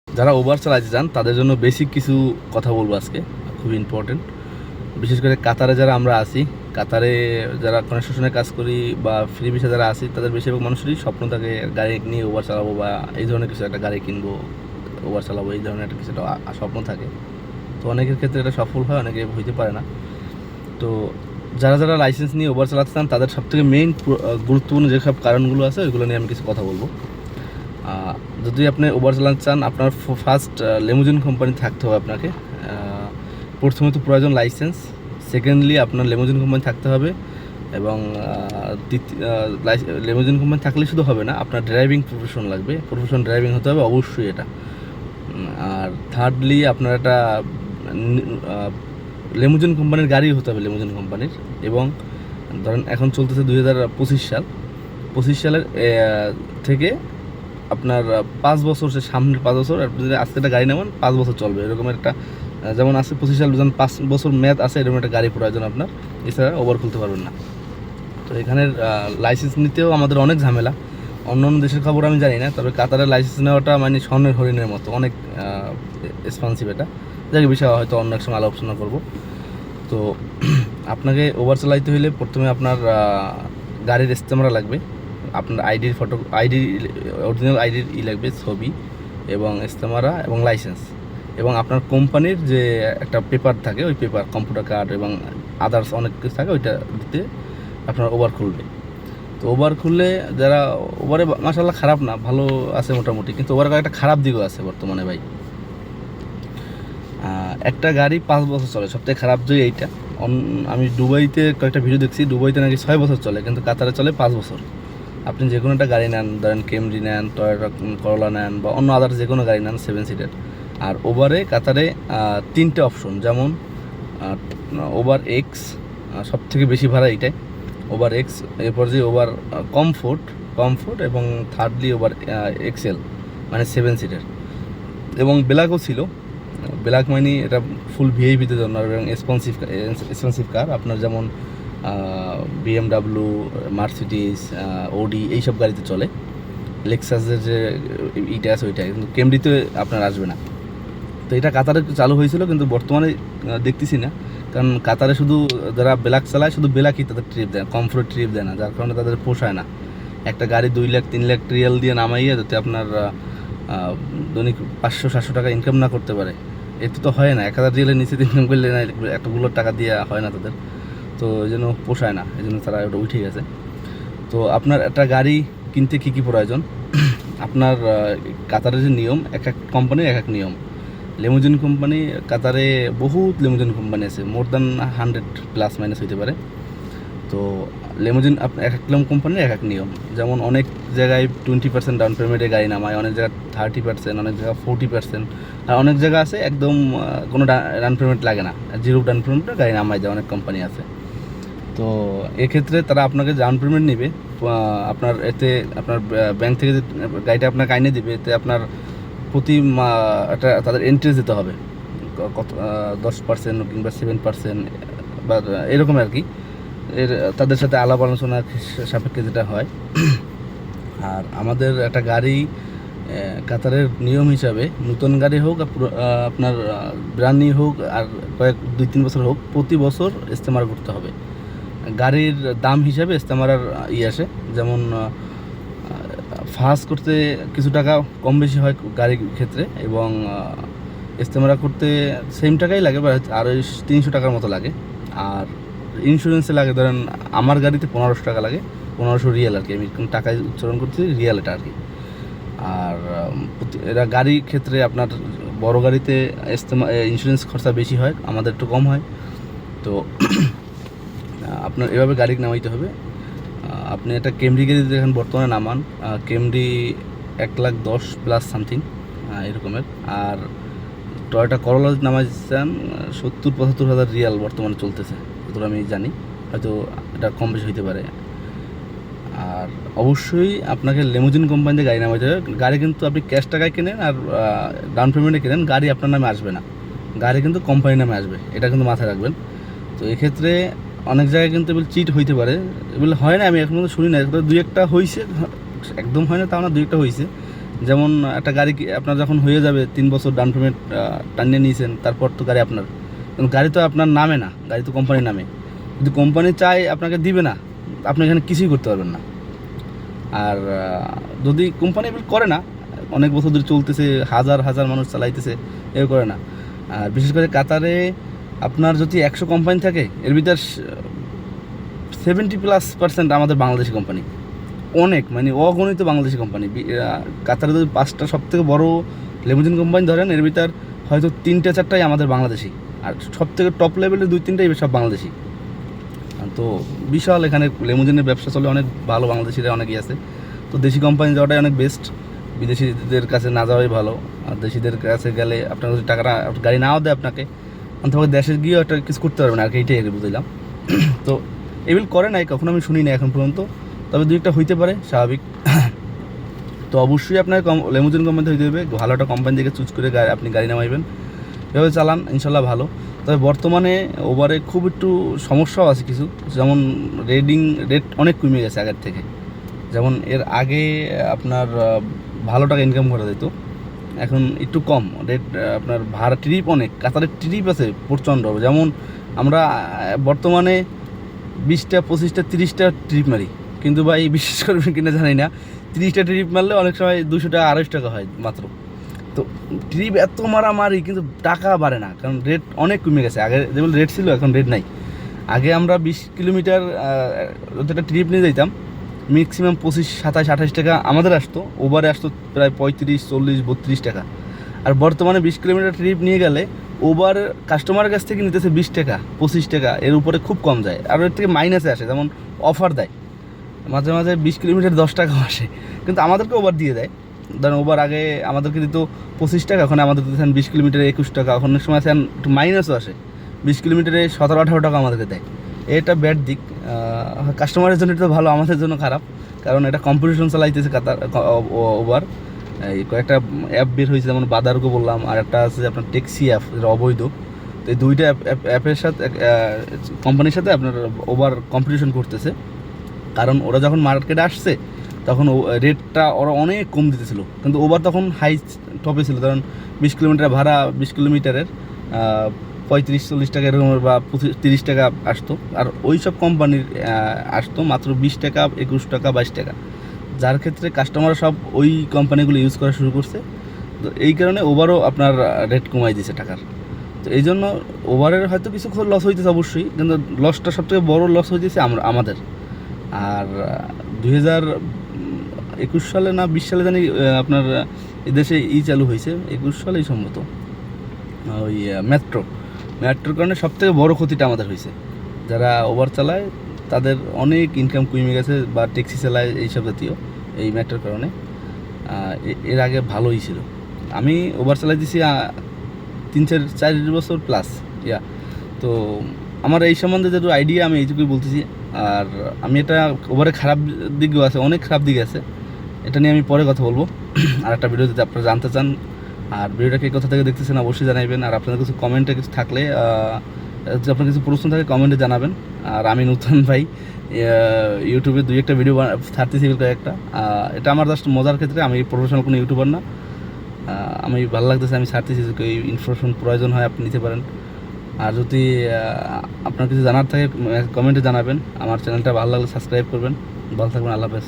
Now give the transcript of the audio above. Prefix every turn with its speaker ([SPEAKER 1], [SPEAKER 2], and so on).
[SPEAKER 1] যারা ওভার চালাতে চান তাদের জন্য বেসিক কিছু কথা বলবো আজকে, খুবই ইম্পর্টেন্ট। বিশেষ করে কাতারে যারা আমরা আছি, কাতারে যারা কনস্ট্রাকশনে কাজ করি বা ফ্রি ভিসা যারা আছি, তাদের বেশিরভাগ মানুষেরই স্বপ্ন থাকে গাড়ি নিয়ে ওভার চালাবো বা এই ধরনের কিছু একটা গাড়ি কিনবো, ওভার চালাবো, এই ধরনের একটা কিছু একটা স্বপ্ন থাকে। তো অনেকের ক্ষেত্রে এটা সফল হয়, অনেকে হইতে পারে না। তো যারা যারা লাইসেন্স নিয়ে ওভার চালাতে চান তাদের সবথেকে মেইন গুরুত্বপূর্ণ যেসব কারণগুলো আছে ওইগুলো নিয়ে আমি কিছু কথা বলবো। যদি আপনি ওভার চালাতে চান, আপনার ফার্স্ট লেমুজিন কোম্পানি থাকতে হবে আপনাকে। প্রথমত প্রয়োজন লাইসেন্স, সেকেন্ডলি আপনার লেমুজিন কোম্পানি থাকতে হবে, এবং লেমুজিন কোম্পানি থাকলে শুধু হবে না, আপনার ড্রাইভিং প্রফেশন লাগবে, প্রফেশন ড্রাইভিং হতে হবে অবশ্যই এটা। আর থার্ডলি আপনার একটা লেমুজিন কোম্পানির গাড়ি হতে হবে, লেমুজিন কোম্পানির। এবং ধরেন এখন চলতেছে 2025 সাল, 25 সালের থেকে আপনার 5 বছর, সে সামনের 5 বছর আপনি যদি আজকে একটা গাড়ি নেবেন 5 বছর চলবে, এরকম একটা যেমন আছে 25 সাল যেমন 5 বছর মেয়াদ আছে, এরকম একটা গাড়ি প্রয়োজন আপনার, এছাড়া ওভার খুলতে পারবেন না। তো এখানের লাইসেন্স নিতেও আমাদের অনেক ঝামেলা। অন্য অন্য দেশের খবর আমি জানি না, তবে কাতারের লাইসেন্স নেওয়াটা মানে স্বর্ণের হরিণের মতো, অনেক এক্সপেন্সিভ এটা। যাকে বিষয়ে হয়তো অন্য এক সময় আলোচনা করবো। তো আপনাকে ওভার চালাইতে হলে প্রথমে আপনার গাড়ির ইস্তেমারা লাগবে, আপনার আইডির ফটো, আইডি অরিজিনাল আইডির লাগবে, ছবি এবং ইস্তেমারা এবং লাইসেন্স, এবং আপনার কোম্পানির যে একটা পেপার থাকে, ওই পেপার, কম্পিউটার কার্ড এবং আদার্স অনেক কিছু থাকে, ওইটা দিতে আপনার ওভার খুলবে। তো ওভার খুললে যারা ওভারে মাশাআল্লাহ খারাপ না, ভালো আছে মোটামুটি, কিন্তু ওভার একটা খারাপ দিকও আছে বর্তমানে ভাই। একটা গাড়ি 5 বছর চলে, সবথেকে খারাপ যে এইটা। আমি দুবাইতে কয়েকটা ভিডিও দেখছি, দুবাইতে নাকি 6 বছর চলে, কিন্তু কাতারে চলে 5 বছর। আপনি যে কোনো একটা গাড়ি নেন, ধরেন কেমরি নেন, টয়োটা করোলা নেন, বা অন্য আদার্স যে কোনো গাড়ি নেন 7 সিটের, আর ওভারে কাতারে 3টে অপশন, যেমন ওভার এক্স, সব থেকে বেশি ভাড়া এইটাই, ওভার এক্স, এরপর যে ওভার কমফোর্ট, কমফোর্ট, এবং থার্ডলি ওভার এক্সেল, মানে 7 সিটের। এবং ব্ল্যাকও ছিল, ব্ল্যাক মানে এটা ফুল ভিআইপিতে জন্য, এবং এক্সপেন্সিভ কার, আপনার যেমন BMW, মার্সিডিস, ওডি, এইসব গাড়িতে চলে। লেক্সাসের যে ইটা আছে ওইটা, কিন্তু কেমরিতে আপনার আসবে না। তো এটা কাতারে চালু হয়েছিল, কিন্তু বর্তমানে দেখতেছি না, কারণ কাতারে শুধু যারা ব্ল্যাক চালায় শুধু ব্ল্যাকই তাদের ট্রিপ দেয়, কমফোর্ট ট্রিপ দেয় না, যার কারণে তাদের পোষায় না। একটা গাড়ি 2 লাখ 3 লাখ রিয়াল দিয়ে নামাইয়ে যাতে আপনার দৈনিক 500-700 টাকা ইনকাম না করতে পারে, এতে তো হয় না। 1000 রিয়ালের নিচে ইনকাম করলে না, এতগুলো টাকা দিয়ে হয় না তাদের, তো এই জন্য পোষায় না, এই জন্য তারা ওটা উঠে গেছে। তো আপনার একটা গাড়ি কিনতে কী কী প্রয়োজন, আপনার কাতারের যে নিয়ম, এক এক কোম্পানির এক এক নিয়ম। লেমুজিন কোম্পানি, কাতারে বহুত লেমুজিন কোম্পানি আছে, মোর দ্যান 100 ± হইতে পারে। তো লেমুজিন এক এক কোম্পানির এক এক নিয়ম, যেমন অনেক জায়গায় 20% ডাউন পেমেন্টে গাড়ি নামায়, অনেক জায়গায় 30%, অনেক জায়গায় 40%, আর অনেক জায়গা আছে একদম কোনো ডাউন পেমেন্ট লাগে না, 0 ডাউন পেমেন্টে গাড়ি নামায় যায়, অনেক কোম্পানি আছে। তো এক্ষেত্রে তারা আপনাকে ডাউন পেমেন্ট নেবে, আপনার এতে আপনার ব্যাংক থেকে যে গাড়িটা আপনাকে আইনে দেবে, এতে আপনার প্রতি একটা তাদের ইন্টারেস্ট দিতে হবে, কত 10% কিংবা 7% বা এরকম আর কি, এর তাদের সাথে আলাপ আলোচনা সাপেক্ষে যেটা হয়। আর আমাদের একটা গাড়ি কাতারের নিয়ম হিসাবে, নতুন গাড়ি হোক আপনার ব্র্যান্ড নিউ হোক, আর 2-3 বছর হোক, প্রতি বছর ইস্তেমার করতে হবে। গাড়ির দাম হিসাবে ইস্তেমারার আসে, যেমন ফার্স্ট করতে কিছু টাকা কম বেশি হয় গাড়ির ক্ষেত্রে, এবং ইস্তেমারা করতে সেম টাকাই লাগে, বা আরও 300 টাকার মতো লাগে। আর ইন্স্যুরেন্সে লাগে, ধরেন আমার গাড়িতে 1500 টাকা লাগে, 1500 রিয়াল আর কি, আমি টাকায় উচ্চারণ করছি রিয়াল এটা আর কি। আর এরা গাড়ির ক্ষেত্রে আপনার বড় গাড়িতে ইন্স্যুরেন্স খরচা বেশি হয়, আমাদের একটু কম হয়। তো আপনার এভাবে গাড়ি নামাইতে হবে। আপনি একটা কেমরি গাড়ি দেখেন বর্তমানে নামান, কেমরি 1,10,000+ সামথিং এরকমের। আর টয়োটা করোলা নামাইছেন 70-75 হাজার রিয়াল বর্তমানে চলতেছে, যতটা আমি জানি, হয়তো এটা কম বেশি হইতে পারে। আর অবশ্যই আপনাকে লেমুজিন কোম্পানিতে গাড়ি নামাইতে হবে। গাড়ি কিন্তু আপনি ক্যাশ টাকায় কেনেন আর ডাউন পেমেন্টে কেনেন, গাড়ি আপনার নামে আসবে না, গাড়ি কিন্তু কোম্পানির নামে আসবে, এটা কিন্তু মাথায় রাখবেন। তো এক্ষেত্রে অনেক জায়গায় কিন্তু এগুলো চিট হইতে পারে, এগুলো হয় না, আমি এখন শুনি না, 2-1টা হয়েছে, একদম হয় না তাও না, 2-1টা হয়েছে, যেমন একটা গাড়ি আপনার যখন হয়ে যাবে 3 বছর ডাউন পেমেন্ট টানিয়ে নিয়েছেন, তারপর তো গাড়ি আপনার, কিন্তু গাড়ি তো আপনার নামে না, গাড়ি তো কোম্পানির নামে। যদি কোম্পানি চায় আপনাকে দিবে না, আপনি এখানে কিছুই করতে পারবেন না। আর যদি কোম্পানি করে না, অনেক বছর ধরে চলতেছে, হাজার হাজার মানুষ চালাইতেছে, এও করে না। আর বিশেষ করে কাতারে আপনার যদি 100 কোম্পানি থাকে, এর ভিতর 70+% আমাদের বাংলাদেশি কোম্পানি, অনেক মানে অগণিত বাংলাদেশি কোম্পানি। কাতারে যদি 5টা সবথেকে বড় লেমুজিন কোম্পানি ধরেন, এর ভিতর হয়তো 3-4টাই আমাদের বাংলাদেশি, আর সবথেকে টপ লেভেলের 2-3টাই সব বাংলাদেশি। তো বিশাল এখানে লেমুজিনের ব্যবসা চলে, অনেক ভালো, বাংলাদেশিরা অনেকই আছে। তো দেশি কোম্পানি যাওয়াটাই অনেক বেস্ট, বিদেশিদের কাছে না যাওয়াই ভালো। আর দেশিদের কাছে গেলে আপনার যদি টাকাটা গাড়ি নাও দেয় আপনাকে, অন্তত দেশে গিয়েও একটা কিছু করতে পারবেন, আর এইটাই আগে বুঝলাম। তো এগুলো করে নাই, কখনো আমি শুনি না এখন পর্যন্ত, তবে দুই একটা হইতে পারে, স্বাভাবিক। তো অবশ্যই আপনার লেমুজিন কোম্পানিতে হইতে হবে, ভালো একটা কোম্পানি থেকে চুজ করে আপনি গাড়ি নামাইবেন, এভাবে চালান, ইনশাল্লাহ ভালো। তবে বর্তমানে ওভারে খুব একটু সমস্যাও আছে কিছু, যেমন রেট অনেক কমে গেছে আগের থেকে। যেমন এর আগে আপনার ভালো টাকা ইনকাম করা যেত, এখন একটু কম রেট। আপনার ভাড়া ট্রিপ অনেক, কাতারের ট্রিপ আছে প্রচণ্ড। যেমন আমরা বর্তমানে 20টা 25টা 30টা ট্রিপ মারি, কিন্তু ভাই বিশ্বাস করবেন কিনা জানি না, 30টা ট্রিপ মারলে অনেক সময় 200 টাকা 250 টাকা হয় মাত্র। তো ট্রিপ এত মারামারি, কিন্তু টাকা বাড়ে না, কারণ রেট অনেক কমে গেছে। আগে যেমন রেট ছিল, এখন রেট নাই। আগে আমরা 20 কিলোমিটার একটা ট্রিপ নিয়ে যাইতাম, ম্যাক্সিমাম 25, 27, 28 টাকা আমাদের আসতো, ওভারে আসতো প্রায় 35, 40, 32 টাকা। আর বর্তমানে 20 কিলোমিটার ট্রিপ নিয়ে গেলে ওভার কাস্টমারের কাছ থেকে নিতেছে 20 টাকা, 25 টাকা, এর উপরে খুব কম যায়। আর এর থেকে মাইনাসে আসে, যেমন অফার দেয় মাঝে মাঝে, 20 কিলোমিটার 10 টাকা আসে, কিন্তু আমাদেরকে ওভার দিয়ে দেয়। ধরেন ওভার আগে আমাদেরকে দিত 25 টাকা, এখন আমাদের দিতেছেন 20 কিলোমিটারে 21 টাকা, এখন অনেক সময় আসেন একটু মাইনাসও আসে, 20 কিলোমিটারে 17-18 টাকা আমাদেরকে দেয়। এটা ব্যাড দিক। কাস্টমারের জন্য এটা ভালো, আমাদের জন্য খারাপ, কারণ এটা কম্পিটিশন চালাইতেছে কাতার ওভার। এই কয়েকটা অ্যাপ বের হয়েছে, যেমন বাদারগো বললাম, আর একটা আছে আপনার ট্যাক্সি অ্যাপ, যেটা অবৈধ। তো এই দুইটা অ্যাপের সাথে, কোম্পানির সাথে আপনার ওভার কম্পিটিশন করতেছে, কারণ ওরা যখন মার্কেটে আসছে তখন রেটটা ওরা অনেক কম দিতেছিল, কিন্তু ওভার তখন হাই টপে ছিল। কারণ 20 কিলোমিটার ভাড়া, 20 কিলোমিটারের 35-40 টাকা এরকমের, বা 30 টাকা আসতো। আর ওই সব কোম্পানির আসতো মাত্র 20 টাকা, 21 টাকা, 22 টাকা, যার ক্ষেত্রে কাস্টমাররা সব ওই কোম্পানিগুলো ইউজ করা শুরু করছে। তো এই কারণে ওভারও আপনার রেট কমাই দিয়েছে টাকার। তো এই জন্য ওভারের হয়তো কিছু লস হইতেছে অবশ্যই, কিন্তু লসটা সবথেকে বড় লস হইতেছে আমাদের। আর 2021 সালে না 20 সালে জানি আপনার এদেশে চালু হয়েছে, 21 সালেই সম্ভবত, ওই মেট্রোর কারণে সবথেকে বড় ক্ষতিটা আমাদের হয়েছে। যারা ওভার চালায় তাদের অনেক ইনকাম কমে গেছে, বা ট্যাক্সি চালায় এইসব জাতীয়, এই মেট্রোর কারণে। এর আগে ভালোই ছিল, আমি ওভার চালাই দিছি 3-4 বছর প্লাস, তো আমার এই সম্বন্ধে যেটুকু আইডিয়া আমি এইটুকুই বলতেছি। আর আমি এটা ওভারে খারাপ দিকও আছে, অনেক খারাপ দিক আছে, এটা নিয়ে আমি পরে কথা বলবো আর একটা ভিডিও যদি আপনারা জানতে চান। আর ভিডিওটাকে কোথা থেকে দেখতেছেন অবশ্যই জানাবেন। আর আপনাদের কিছু কমেন্টে কিছু থাকলে, যদি আপনার কিছু প্রশ্ন থাকে কমেন্টে জানাবেন। আর আমি নতুন ভাই, ইউটিউবে 2-1টা ভিডিও ছাড়তেছি কয়েকটা, এটা আমার জাস্ট মজার ক্ষেত্রে, আমি প্রফেশনাল কোনো ইউটিউবার না। আমি ভালো লাগতেছে, আমি ছাড়তেছি, যদি এই ইনফরমেশন প্রয়োজন হয় আপনি নিতে পারেন। আর যদি আপনার কিছু জানার থাকে কমেন্টে জানাবেন। আমার চ্যানেলটা ভালো লাগলে সাবস্ক্রাইব করবেন। ভালো থাকবেন, আল্লাহ হাফেজ।